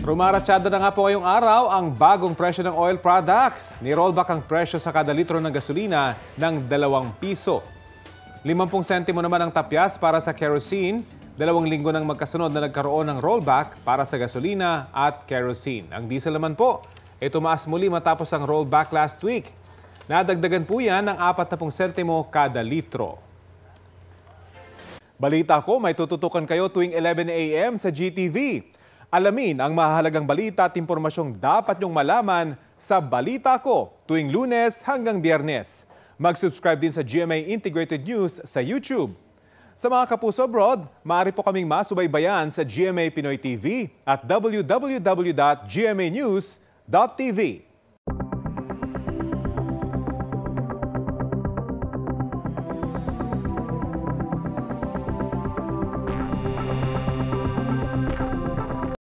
Rumaratsyada na nga po ngayong araw ang bagong presyo ng oil products. Ni-rollback ang presyo sa kada litro ng gasolina ng 2 piso. 50 sentimo naman ang tapyas para sa kerosene. 2 linggo nang magkasunod na nagkaroon ng rollback para sa gasolina at kerosene. Ang diesel naman po, tumaas muli matapos ang rollback last week. Nadagdagan po yan ng 40 sentimo kada litro. Balita ko, may tututukan kayo tuwing 11 a.m. sa GTV. Alamin ang mahalagang balita at impormasyong dapat niyong malaman sa Balita Ko tuwing Lunes hanggang Biyernes. Mag-subscribe din sa GMA Integrated News sa YouTube. Sa mga kapuso abroad, maaari po kaming masubaybayan sa GMA Pinoy TV at www.gmanews.tv.